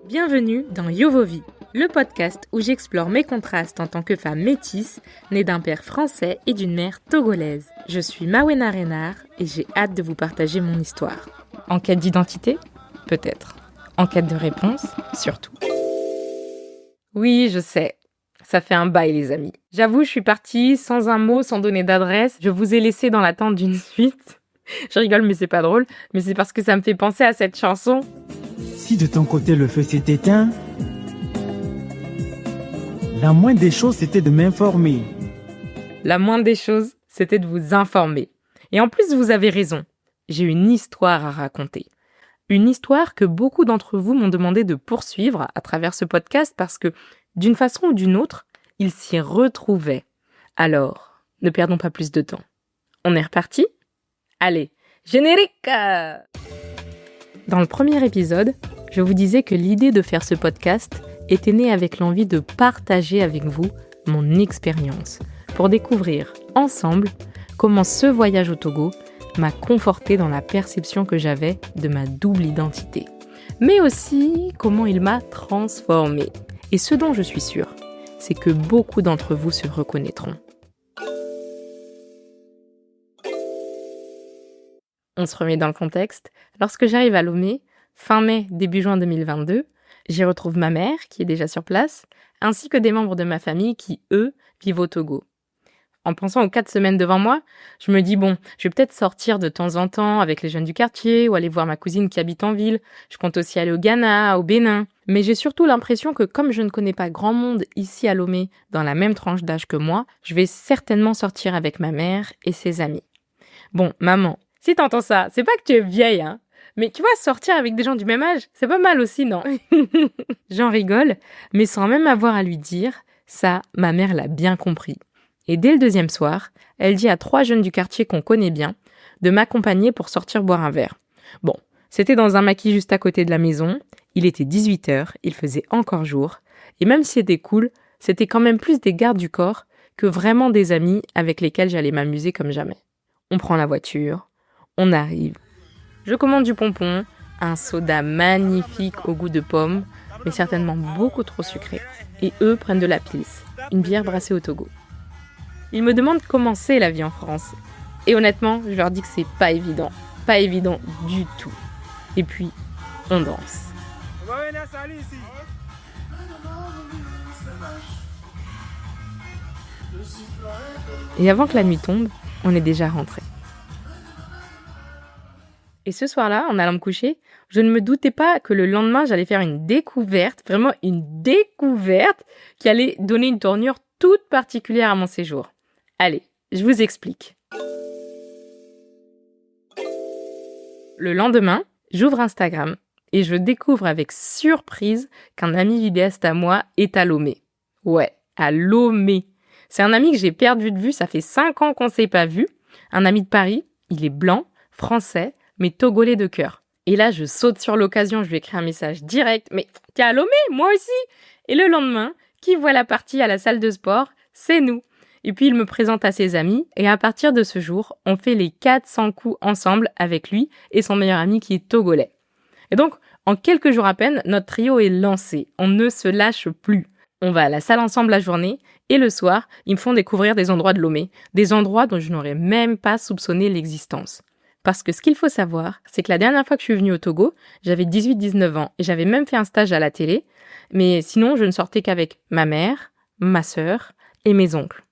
Bienvenue dans Yovovi, le podcast où j'explore mes contrastes en tant que femme métisse, née d'un père français et d'une mère togolaise. Je suis Mawena Renard et j'ai hâte de vous partager mon histoire. En quête d'identité ? Peut-être. En quête de réponse ? Surtout. Oui, je sais. Ça fait un bail, les amis. J'avoue, je suis partie sans un mot, sans donner d'adresse. Je vous ai laissé dans l'attente d'une suite. Je rigole, mais c'est pas drôle. Mais c'est parce que ça me fait penser à cette chanson. Si de ton côté le feu s'est éteint, la moindre des choses c'était de m'informer. La moindre des choses, c'était de vous informer. Et en plus, vous avez raison. J'ai une histoire à raconter. Une histoire que beaucoup d'entre vous m'ont demandé de poursuivre à travers ce podcast parce que, d'une façon ou d'une autre, ils s'y retrouvaient. Alors, ne perdons pas plus de temps. On est reparti ? Allez, générique ! Dans le premier épisode, je vous disais que l'idée de faire ce podcast était née avec l'envie de partager avec vous mon expérience pour découvrir ensemble comment ce voyage au Togo m'a conforté dans la perception que j'avais de ma double identité, mais aussi comment il m'a transformée. Et ce dont je suis sûre, c'est que beaucoup d'entre vous se reconnaîtront. On se remet dans le contexte. Lorsque j'arrive à Lomé, fin mai, début juin 2022, j'y retrouve ma mère, qui est déjà sur place, ainsi que des membres de ma famille qui, eux, vivent au Togo. En pensant aux 4 semaines devant moi, je me dis, bon, je vais peut-être sortir de temps en temps avec les jeunes du quartier ou aller voir ma cousine qui habite en ville. Je compte aussi aller au Ghana, au Bénin. Mais j'ai surtout l'impression que comme je ne connais pas grand monde ici à Lomé, dans la même tranche d'âge que moi, je vais certainement sortir avec ma mère et ses amis. Bon, maman, si t'entends ça, c'est pas que tu es vieille, hein. Mais tu vois, sortir avec des gens du même âge, c'est pas mal aussi, non? J'en rigole, mais sans même avoir à lui dire, ça, ma mère l'a bien compris. Et dès le 2e soir, elle dit à 3 jeunes du quartier qu'on connaît bien de m'accompagner pour sortir boire un verre. Bon, c'était dans un maquis juste à côté de la maison, il était 18h, il faisait encore jour, et même si c'était cool, c'était quand même plus des gardes du corps que vraiment des amis avec lesquels j'allais m'amuser comme jamais. On prend la voiture, on arrive. Je commande du pompon, un soda magnifique au goût de pomme, mais certainement beaucoup trop sucré. Et eux prennent de la Pils, une bière brassée au Togo. Ils me demandent comment c'est la vie en France. Et honnêtement, je leur dis que c'est pas évident du tout. Et puis, on danse. Et avant que la nuit tombe, on est déjà rentrés. Et ce soir-là, en allant me coucher, je ne me doutais pas que le lendemain, j'allais faire une découverte, vraiment une découverte, qui allait donner une tournure toute particulière à mon séjour. Allez, je vous explique. Le lendemain, j'ouvre Instagram et je découvre avec surprise qu'un ami vidéaste à moi est à Lomé. Ouais, à Lomé. C'est un ami que j'ai perdu de vue, ça fait 5 ans qu'on ne s'est pas vu. Un ami de Paris, il est blanc, français, mais togolais de cœur. Et là, je saute sur l'occasion, je lui écris un message direct. Mais t'es à Lomé, moi aussi. Et le lendemain, qui voit la partie à la salle de sport ? C'est nous. Et puis il me présente à ses amis. Et à partir de ce jour, on fait les 400 coups ensemble avec lui et son meilleur ami qui est togolais. Et donc, en quelques jours à peine, notre trio est lancé. On ne se lâche plus. On va à la salle ensemble la journée. Et le soir, ils me font découvrir des endroits de Lomé. Des endroits dont je n'aurais même pas soupçonné l'existence. Parce que ce qu'il faut savoir, c'est que la dernière fois que je suis venue au Togo, j'avais 18-19 ans et j'avais même fait un stage à la télé, mais sinon je ne sortais qu'avec ma mère, ma sœur et mes oncles.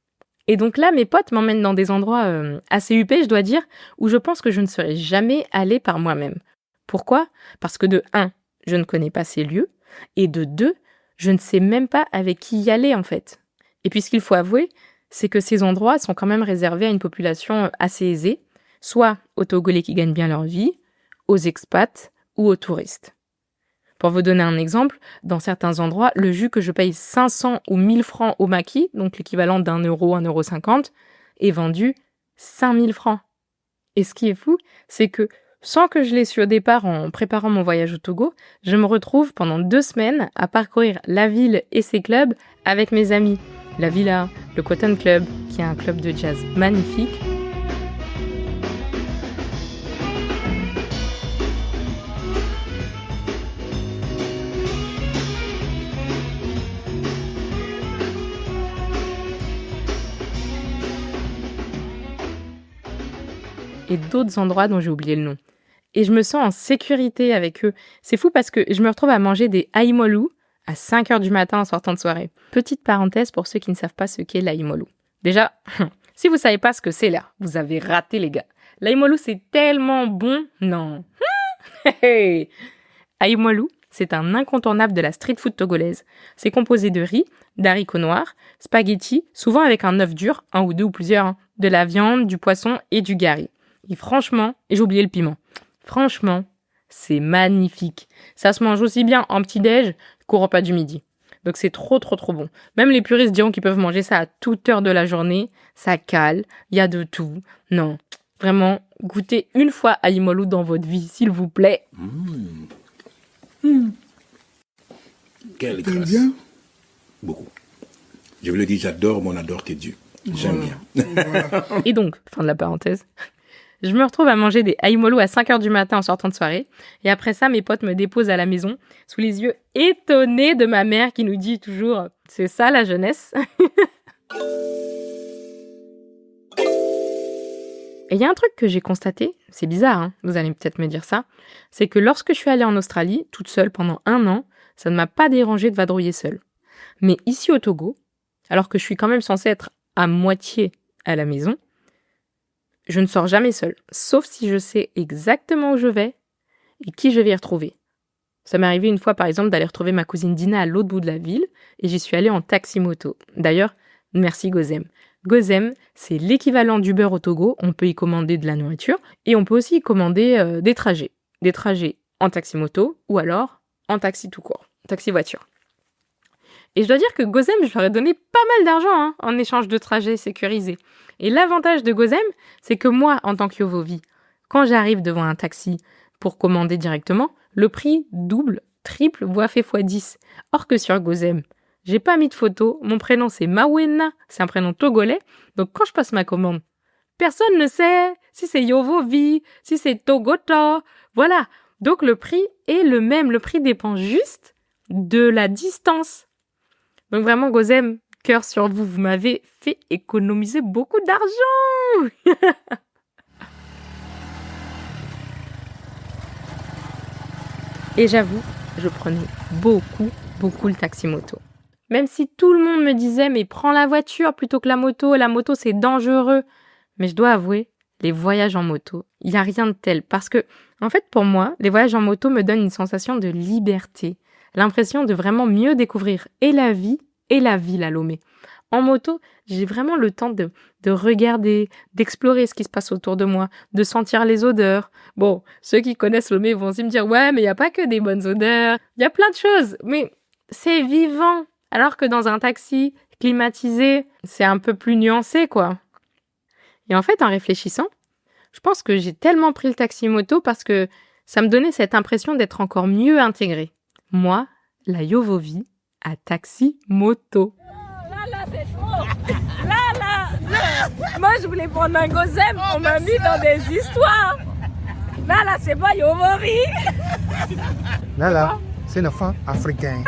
Et donc là, mes potes m'emmènent dans des endroits assez huppés, je dois dire, où je pense que je ne serais jamais allée par moi-même. Pourquoi ? Parce que de 1, je ne connais pas ces lieux, et de 2, je ne sais même pas avec qui y aller en fait. Et puis ce qu'il faut avouer, c'est que ces endroits sont quand même réservés à une population assez aisée, soit aux Togolais qui gagnent bien leur vie, aux expats ou aux touristes. Pour vous donner un exemple, dans certains endroits, le jus que je paye 500 ou 1000 francs au maquis, donc l'équivalent d'1 euro, 1,50 €, est vendu 5000 francs. Et ce qui est fou, c'est que sans que je l'ai su au départ en préparant mon voyage au Togo, je me retrouve pendant 2 semaines à parcourir la ville et ses clubs avec mes amis. La Villa, le Cotton Club, qui est un club de jazz magnifique, et d'autres endroits dont j'ai oublié le nom. Et je me sens en sécurité avec eux. C'est fou parce que je me retrouve à manger des aïmolou à 5h du matin en sortant de soirée. Petite parenthèse pour ceux qui ne savent pas ce qu'est l'aïmolou. Déjà, si vous savez pas ce que c'est là, vous avez raté les gars. L'aïmolou c'est tellement bon. Non. Aïmolou, c'est un incontournable de la street food togolaise. C'est composé de riz, d'haricots noirs, spaghettis, souvent avec un œuf dur, un ou deux ou plusieurs, de la viande, du poisson et du gari. Et franchement, et j'ai oublié le piment. Franchement, c'est magnifique. Ça se mange aussi bien en petit-déj qu'au repas du midi. Donc c'est trop bon. Même les puristes diront qu'ils peuvent manger ça à toute heure de la journée. Ça cale, il y a de tout. Non, vraiment, goûtez une fois aïmolou dans votre vie, s'il vous plaît. Quelle grâce. Bien. Beaucoup. Je vous le dis, j'adore tes dieux. J'aime bien. Voilà. Et donc, fin de la parenthèse, je me retrouve à manger des aïmolou à 5h du matin en sortant de soirée. Et après ça, mes potes me déposent à la maison, sous les yeux étonnés de ma mère qui nous dit toujours « C'est ça la jeunesse ?» Et il y a un truc que j'ai constaté, c'est bizarre, hein, vous allez peut-être me dire ça, c'est que lorsque je suis allée en Australie, toute seule pendant 1 an, ça ne m'a pas dérangé de vadrouiller seule. Mais ici au Togo, alors que je suis quand même censée être à moitié à la maison, je ne sors jamais seule, sauf si je sais exactement où je vais et qui je vais y retrouver. Ça m'est arrivé une fois par exemple d'aller retrouver ma cousine Dina à l'autre bout de la ville et j'y suis allée en taxi-moto. D'ailleurs, merci Gozem. Gozem, c'est l'équivalent d'Uber au Togo, on peut y commander de la nourriture et on peut aussi y commander des trajets. Des trajets en taxi-moto ou alors en taxi tout court, taxi-voiture. Et je dois dire que Gozem, je leur ai donné pas mal d'argent en échange de trajets sécurisés. Et l'avantage de Gozem, c'est que moi, en tant que Yovovi, quand j'arrive devant un taxi pour commander directement, le prix double, triple, voire fait x10. Or que sur Gozem, j'ai pas mis de photo, mon prénom c'est Mawena, c'est un prénom togolais, donc quand je passe ma commande, personne ne sait si c'est Yovovi, si c'est Togota, voilà. Donc le prix est le même, le prix dépend juste de la distance. Donc vraiment Gozem, cœur sur vous, vous m'avez fait économiser beaucoup d'argent. Et j'avoue, je prenais beaucoup le taxi-moto. Même si tout le monde me disait « mais prends la voiture plutôt que la moto c'est dangereux ». Mais je dois avouer, les voyages en moto, il n'y a rien de tel. Parce que, en fait, pour moi, les voyages en moto me donnent une sensation de liberté. L'impression de vraiment mieux découvrir et la vie et la ville à Lomé. En moto, j'ai vraiment le temps de regarder, d'explorer ce qui se passe autour de moi, de sentir les odeurs. Bon, ceux qui connaissent Lomé vont aussi me dire « ouais, mais il n'y a pas que des bonnes odeurs, il y a plein de choses, mais c'est vivant ». Alors que dans un taxi climatisé, c'est un peu plus nuancé, quoi. Et en fait, en réfléchissant, je pense que j'ai tellement pris le taxi-moto parce que ça me donnait cette impression d'être encore mieux intégrée. Moi, la Yovovi, à taxi-moto. Là, c'est trop. Là. Moi, je voulais prendre un Gozem. On m'a mis dans des histoires. Là, c'est pas Yovovi. Là, c'est une femme africaine.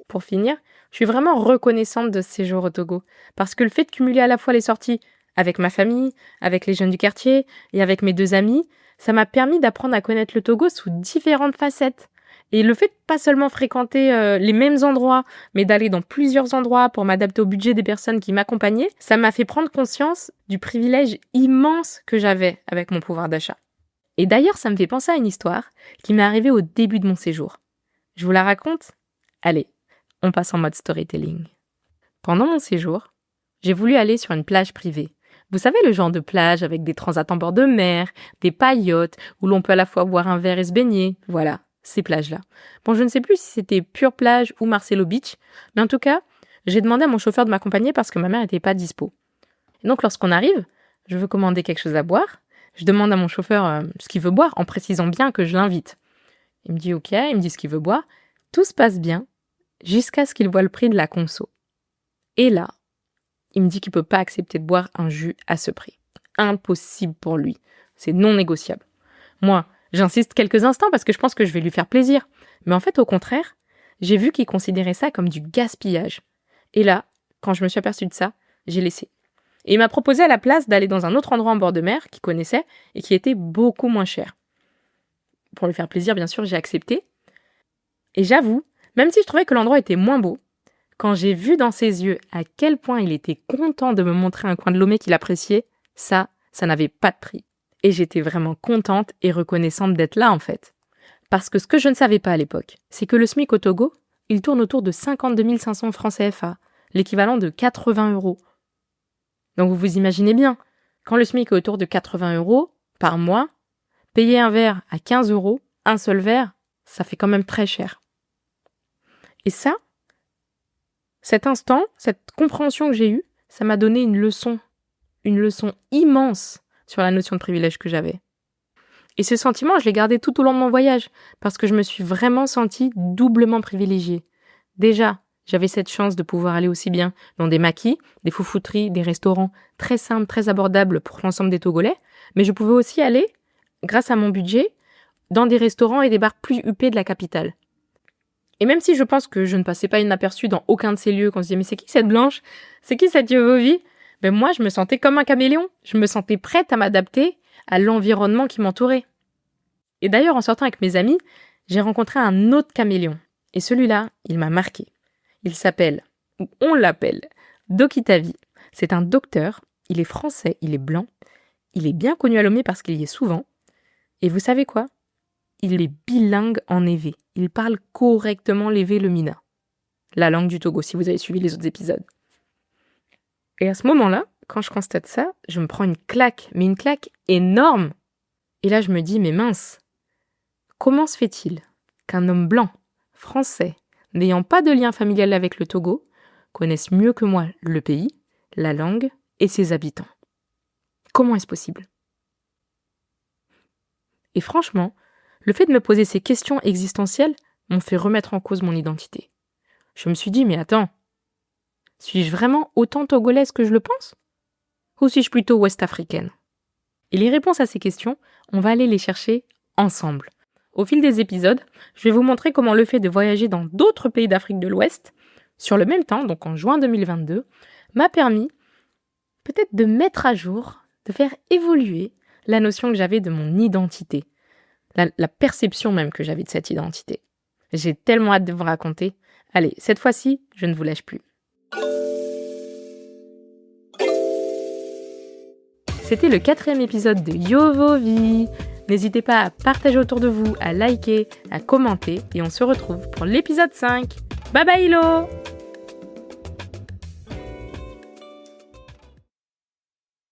Pour finir, je suis vraiment reconnaissante de ce séjour au Togo. Parce que le fait de cumuler à la fois les sorties avec ma famille, avec les jeunes du quartier et avec mes 2 amis, ça m'a permis d'apprendre à connaître le Togo sous différentes facettes. Et le fait de pas seulement fréquenter les mêmes endroits, mais d'aller dans plusieurs endroits pour m'adapter au budget des personnes qui m'accompagnaient, ça m'a fait prendre conscience du privilège immense que j'avais avec mon pouvoir d'achat. Et d'ailleurs, ça me fait penser à une histoire qui m'est arrivée au début de mon séjour. Je vous la raconte ? Allez, on passe en mode storytelling. Pendant mon séjour, j'ai voulu aller sur une plage privée. Vous savez, le genre de plage avec des transats en bord de mer, des paillotes, où l'on peut à la fois boire un verre et se baigner. Voilà, ces plages-là. Bon, je ne sais plus si c'était Pure Plage ou Marcelo Beach, mais en tout cas, j'ai demandé à mon chauffeur de m'accompagner parce que ma mère n'était pas dispo. Et donc, lorsqu'on arrive, je veux commander quelque chose à boire. Je demande à mon chauffeur ce qu'il veut boire, en précisant bien que je l'invite. Il me dit OK, il me dit ce qu'il veut boire. Tout se passe bien, jusqu'à ce qu'il voit le prix de la conso. Et là, il me dit qu'il peut pas accepter de boire un jus à ce prix. Impossible pour lui. C'est non négociable. Moi, j'insiste quelques instants parce que je pense que je vais lui faire plaisir. Mais en fait, au contraire, j'ai vu qu'il considérait ça comme du gaspillage. Et là, quand je me suis aperçue de ça, j'ai laissé. Et il m'a proposé à la place d'aller dans un autre endroit en bord de mer qu'il connaissait et qui était beaucoup moins cher. Pour lui faire plaisir, bien sûr, j'ai accepté. Et j'avoue, même si je trouvais que l'endroit était moins beau, quand j'ai vu dans ses yeux à quel point il était content de me montrer un coin de Lomé qu'il appréciait, ça n'avait pas de prix. Et j'étais vraiment contente et reconnaissante d'être là, en fait. Parce que ce que je ne savais pas à l'époque, c'est que le SMIC au Togo, il tourne autour de 52 500 francs CFA, l'équivalent de 80 €. Donc vous vous imaginez bien, quand le SMIC est autour de 80 € par mois, payer un verre à 15 €, un seul verre, ça fait quand même très cher. Et ça, cet instant, cette compréhension que j'ai eue, ça m'a donné une leçon immense sur la notion de privilège que j'avais. Et ce sentiment, je l'ai gardé tout au long de mon voyage, parce que je me suis vraiment sentie doublement privilégiée. Déjà, j'avais cette chance de pouvoir aller aussi bien dans des maquis, des foufouteries, des restaurants très simples, très abordables pour l'ensemble des Togolais, mais je pouvais aussi aller, grâce à mon budget, dans des restaurants et des bars plus huppés de la capitale. Et même si je pense que je ne passais pas inaperçue dans aucun de ces lieux, qu'on se disait « mais c'est qui cette Blanche ? C'est qui cette Yovovi ?» Ben moi, je me sentais comme un caméléon. Je me sentais prête à m'adapter à l'environnement qui m'entourait. Et d'ailleurs, en sortant avec mes amis, j'ai rencontré un autre caméléon. Et celui-là, il m'a marqué. Il s'appelle, ou on l'appelle, Dokitavi. C'est un docteur, il est français, il est blanc. Il est bien connu à Lomé parce qu'il y est souvent. Et vous savez quoi ? Il est bilingue en évé. Il parle correctement l'évé le mina. La langue du Togo, si vous avez suivi les autres épisodes. Et à ce moment-là, quand je constate ça, je me prends une claque, mais une claque énorme. Et là, je me dis, mais mince, comment se fait-il qu'un homme blanc, français, n'ayant pas de lien familial avec le Togo, connaisse mieux que moi le pays, la langue et ses habitants ? Comment est-ce possible ? Et franchement, le fait de me poser ces questions existentielles m'ont fait remettre en cause mon identité. Je me suis dit, mais attends, suis-je vraiment autant togolaise que je le pense ? Ou suis-je plutôt ouest-africaine ? Et les réponses à ces questions, on va aller les chercher ensemble. Au fil des épisodes, je vais vous montrer comment le fait de voyager dans d'autres pays d'Afrique de l'Ouest, sur le même temps, donc en juin 2022, m'a permis peut-être de mettre à jour, de faire évoluer la notion que j'avais de mon identité, la perception même que j'avais de cette identité. J'ai tellement hâte de vous raconter. Allez, cette fois-ci, je ne vous lâche plus. C'était le 4e épisode de Yovovi. N'hésitez pas à partager autour de vous, à liker, à commenter et on se retrouve pour l'épisode 5. Bye bye Ilo!